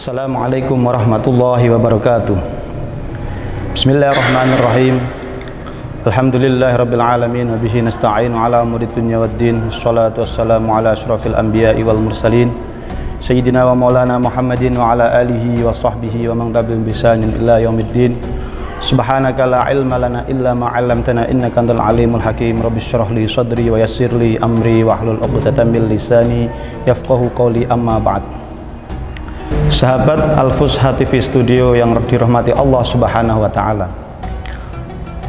Assalamualaikum warahmatullahi wabarakatuh. Bismillahirrahmanirrahim. Alhamdulillahirabbil alamin wa bihi nasta'inu ala umuri dunya waddin. Wassalatu wassalamu ala asyrafil anbiya'i wal mursalin sayyidina wa maulana Muhammadin wa ala alihi wa sahbihi wa man tabi'ahum bi ihsanin ila yaumiddin. Subhanaka la ilma lana illa ma 'allamtana innaka antal alimul hakim. Rabbi shrah li sadri wa yassir li amri wahlul 'uqdatam min lisani yafqahu qawli, amma ba'd. Sahabat Al-Fusha TV Studio yang dirahmati Allah Subhanahu wa taala.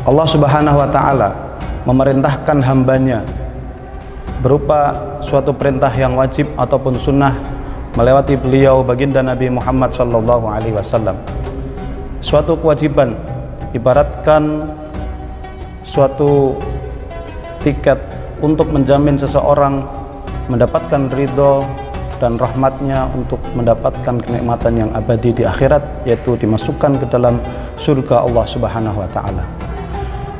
Allah Subhanahu wa taala memerintahkan hambanya berupa suatu perintah yang wajib ataupun sunnah melewati beliau baginda Nabi Muhammad sallallahu alaihi wasallam. Suatu kewajiban ibaratkan suatu tiket untuk menjamin seseorang mendapatkan ridho dan rahmatnya untuk mendapatkan kenikmatan yang abadi di akhirat, yaitu dimasukkan ke dalam surga Allah Subhanahu wa taala.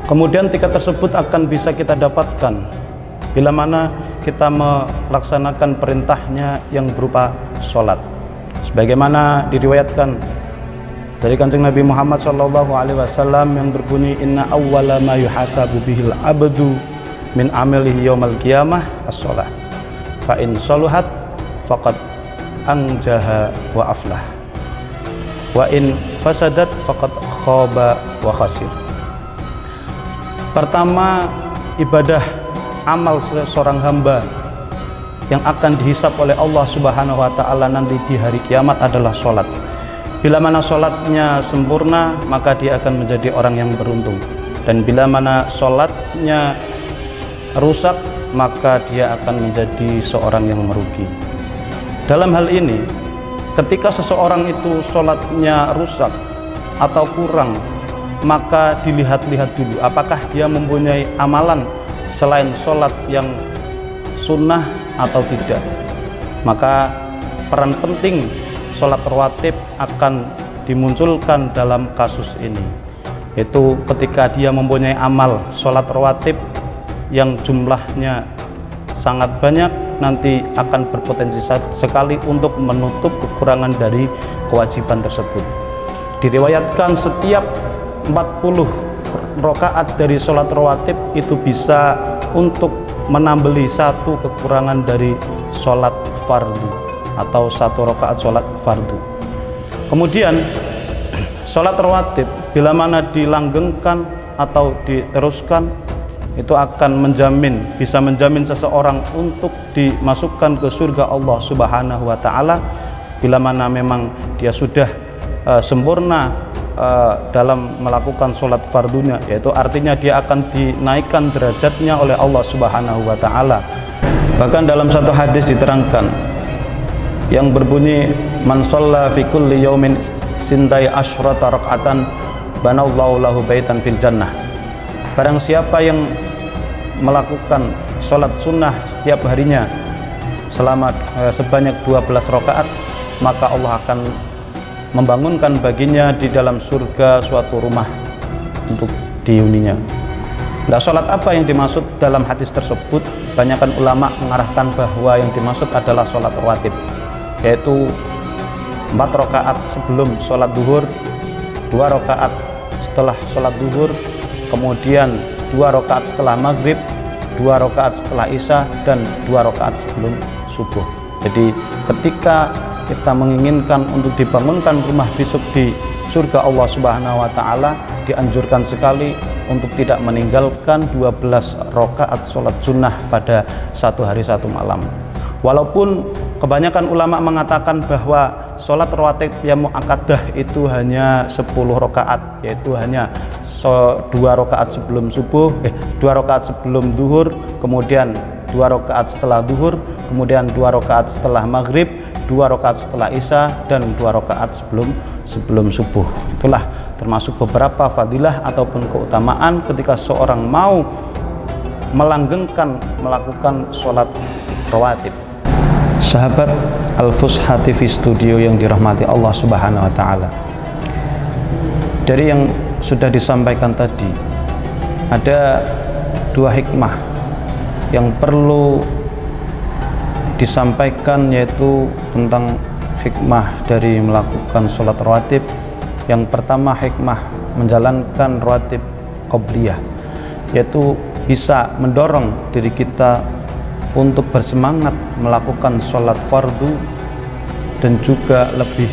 Kemudian tiket tersebut akan bisa kita dapatkan bila mana kita melaksanakan perintahnya yang berupa sholat, sebagaimana diriwayatkan dari Kanjeng Nabi Muhammad sallallahu alaihi wasallam yang berbunyi, inna awwala ma yuhasabu bihil abdu min amalihi yaumal qiyamah as-shalah fa in shaluhat faqad anjaha wa aflah wa in fasadat faqad khaba wa khasir. Pertama, ibadah amal seorang hamba yang akan dihisab oleh Allah Subhanahu wa taala nanti di hari kiamat adalah sholat. Bila mana sholatnya sempurna, maka dia akan menjadi orang yang beruntung, dan bila mana sholatnya rusak, maka dia akan menjadi seorang yang merugi. Dalam hal ini, ketika seseorang itu sholatnya rusak atau kurang, maka dilihat-lihat dulu apakah dia mempunyai amalan selain sholat yang sunnah atau tidak. Maka peran penting sholat rawatib akan dimunculkan dalam kasus ini, yaitu ketika dia mempunyai amal sholat rawatib yang jumlahnya sangat banyak, nanti akan berpotensi sekali untuk menutup kekurangan dari kewajiban tersebut. Diriwayatkan setiap 40 rakaat dari sholat rawatib itu bisa untuk menambeli satu kekurangan dari sholat fardu atau satu rakaat sholat fardu. Kemudian sholat rawatib bila mana dilanggengkan atau diteruskan, itu akan bisa menjamin seseorang untuk dimasukkan ke surga Allah Subhanahu wa taala bila mana memang dia sudah sempurna dalam melakukan sholat fardunya, yaitu artinya dia akan dinaikkan derajatnya oleh Allah Subhanahu wa taala. Bahkan dalam satu hadis diterangkan yang berbunyi, man shalla fi kulli yaumin sintai asyrata raka'atan banallahu lahu baitan fil jannah. Barang siapa yang melakukan sholat sunnah setiap harinya selama sebanyak 12 rakaat, maka Allah akan membangunkan baginya di dalam surga suatu rumah untuk dihuninya. Nah, sholat apa yang dimaksud dalam hadis tersebut? Banyakkan ulama mengarahkan bahwa yang dimaksud adalah sholat rawatib, yaitu 4 rakaat sebelum sholat duhur, 2 rakaat setelah sholat duhur, kemudian 2 rakaat setelah maghrib, 2 rakaat setelah isya, dan 2 rakaat sebelum subuh. Jadi ketika kita menginginkan untuk dibangunkan rumah besok di surga Allah Subhanahu wa taala, dianjurkan sekali untuk tidak meninggalkan 12 rakaat sholat sunnah pada satu hari satu malam. Walaupun kebanyakan ulama mengatakan bahwa sholat rawatib yang muakkadah itu hanya 10 rakaat, yaitu hanya 2 rakaat sebelum subuh, 2 rakaat sebelum duhur, kemudian 2 rakaat setelah duhur, kemudian 2 rakaat setelah maghrib, 2 rakaat setelah isya, dan 2 rakaat sebelum subuh. Itulah termasuk beberapa fadilah ataupun keutamaan ketika seorang mau melanggengkan melakukan sholat rawatib. Sahabat Al-Fusha TV Studio yang dirahmati Allah Subhanahu wa taala, dari yang sudah disampaikan tadi, ada 2 hikmah yang perlu disampaikan, yaitu tentang hikmah dari melakukan sholat rawatib. Yang pertama, hikmah menjalankan rawatib qobliyah, yaitu bisa mendorong diri kita untuk bersemangat melakukan sholat fardu dan juga lebih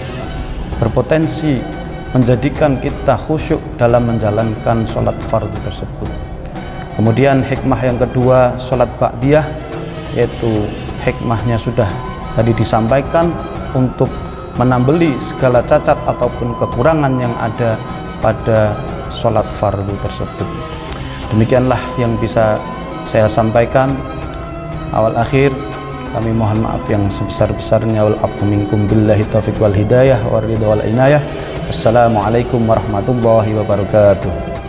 berpotensi menjadikan kita khusyuk dalam menjalankan sholat fardu tersebut. Kemudian hikmah yang kedua, sholat ba'diyah, yaitu hikmahnya sudah tadi disampaikan, untuk menambeli segala cacat ataupun kekurangan yang ada pada sholat fardu tersebut. Demikianlah yang bisa saya sampaikan. Awal akhir kami mohon maaf yang sebesar-besarnya. Wal afu minkum billahi taufiq wal hidayah wa ridha wal inayah. Assalamualaikum warahmatullahi wabarakatuh.